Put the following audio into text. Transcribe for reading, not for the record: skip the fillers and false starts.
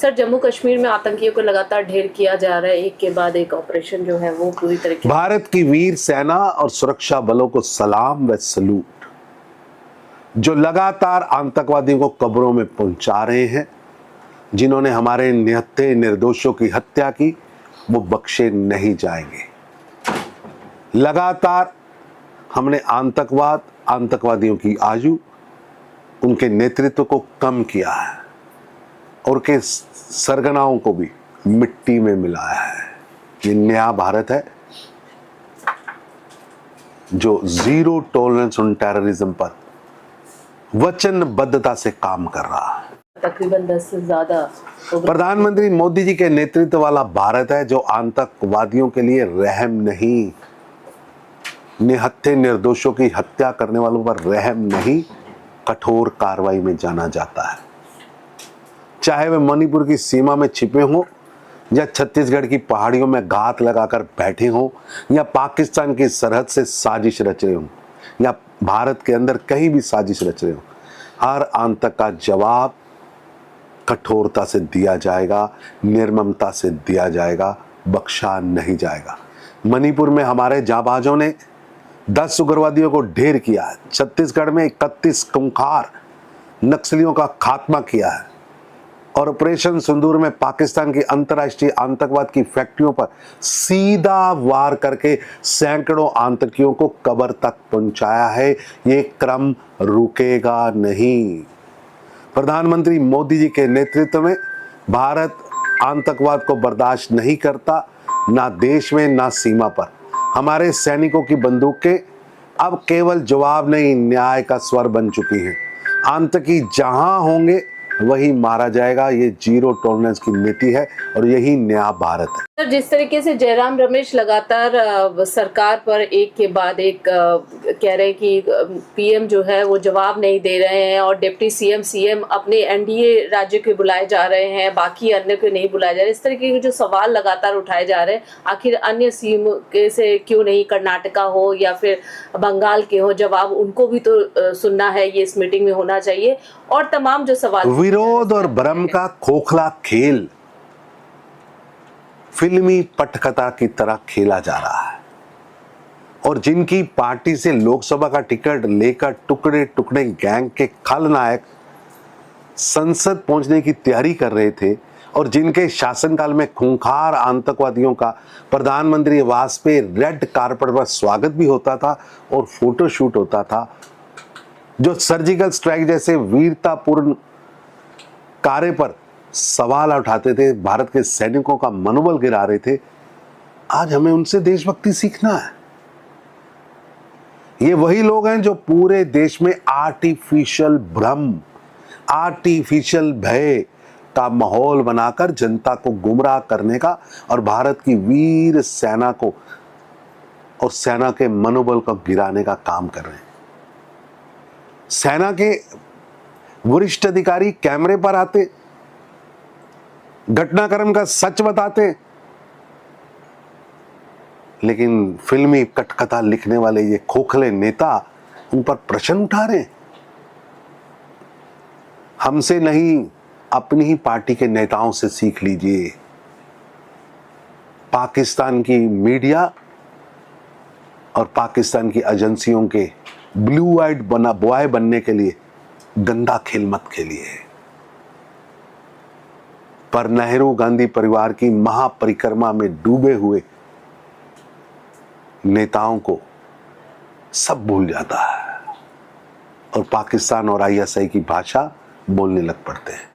Sir, Jammu Kashmir में आतंकियों को लगातार ढेर किया जा रहा है, एक के बाद एक ऑपरेशन जो है वो पूरी तरीके। भारत की वीर सेना और सुरक्षा बलों को सलाम व सलूट, जो लगातार आतंकवादियों को कब्रों में पहुंचा रहे हैं, जिन्होंने हमारे निहत्थे निर्दोषों की हत्या की, वो बख्शे नहीं जाएंगे। लगातार हमने आतंकवादियों की आयु, उनके नेतृत्व को कम किया है और के सरगनाओं को भी मिट्टी में मिलाया है। ये नया भारत है जो जीरो टॉलरेंस ऑन टेररिज्म पर वचनबद्धता से काम कर रहा है। तकरीबन 10 से ज्यादा प्रधानमंत्री मोदी जी के नेतृत्व वाला भारत है जो आतंकवादियों के लिए रहम नहीं, निहत्थे निर्दोषों की हत्या करने वालों पर रहम नहीं, कठोर कार्रवाई में जाना जाता है। चाहे वे मणिपुर की सीमा में छिपे हों या छत्तीसगढ़ की पहाड़ियों में घात लगाकर बैठे हों या पाकिस्तान की सरहद से साजिश रच रहे हों या भारत के अंदर कहीं भी साजिश रच रहे हों, हर आतंक का जवाब कठोरता से दिया जाएगा, निर्ममता से दिया जाएगा, बख्शा नहीं जाएगा। मणिपुर में हमारे जांबाजों ने 10 उग्रवादियों को ढेर किया है। छत्तीसगढ़ में 31 खूंखार नक्सलियों का खात्मा किया है और ऑपरेशन सिंदूर में पाकिस्तान की अंतर्राष्ट्रीय आतंकवाद की फैक्ट्रियों पर सीधा वार करके सैकड़ों आतंकियों को कब्र तक पहुंचाया है। ये क्रम रुकेगा नहीं। प्रधानमंत्री मोदी जी के नेतृत्व में भारत आतंकवाद को बर्दाश्त नहीं करता, ना देश में ना सीमा पर। हमारे सैनिकों की बंदूकें अब केवल जवाब नहीं, न्याय का स्वर बन चुकी हैं। आतंकी जहां होंगे वही मारा जाएगा। ये जीरो टॉलरेंस की नीति है और यही नया भारत है। सर, जिस तरीके से जयराम रमेश लगातार सरकार पर एक के बाद एक कह रहे हैं कि पीएम जो है वो जवाब नहीं दे रहे हैं और डिप्टी सीएम अपने एनडीए राज्य के बुलाए जा रहे हैं, बाकी अन्य को नहीं बुलाया जा रहा है। इस तरीके के जो सवाल लगातार उठाए जा रहे हैं, आखिर अन्य सीएम के से क्यों नहीं, कर्नाटका हो या फिर बंगाल के हो, जवाब उनको भी तो सुनना है, ये इस मीटिंग में होना चाहिए। और तमाम जो सवाल, विरोध और भ्रम का खोखला खेल फिल्मी पटकथा की तरह खेला जा रहा है और जिनकी पार्टी से लोकसभा का टिकट लेकर टुकड़े टुकड़े गैंग के खलनायक संसद पहुंचने की तैयारी कर रहे थे और जिनके शासनकाल में खूंखार आतंकवादियों का प्रधानमंत्री आवास पे रेड कारपेट पर स्वागत भी होता था और फोटोशूट होता था, जो सर्जिकल स्ट्राइक जैसे वीरतापूर्ण कार्य पर सवाल उठाते थे, भारत के सैनिकों का मनोबल गिरा रहे थे, आज हमें उनसे देशभक्ति सीखना है। ये वही लोग हैं जो पूरे देश में आर्टिफिशियल भ्रम, आर्टिफिशियल भय का माहौल बनाकर जनता को गुमराह करने का और भारत की वीर सेना को और सेना के मनोबल को गिराने का काम कर रहे हैं। सेना के वरिष्ठ अधिकारी कैमरे पर आते, घटनाक्रम का सच बताते, लेकिन फिल्मी कटकथा लिखने वाले ये खोखले नेता उन पर प्रश्न उठा रहे हैं। हमसे नहीं, अपनी ही पार्टी के नेताओं से सीख लीजिए। पाकिस्तान की मीडिया और पाकिस्तान की एजेंसियों के ब्लू आइड बॉय बनने के लिए गंदा खेल मत खेलिए। पर नेहरू गांधी परिवार की महापरिक्रमा में डूबे हुए नेताओं को सब भूल जाता है और पाकिस्तान और आईएसआई की भाषा बोलने लग पड़ते हैं।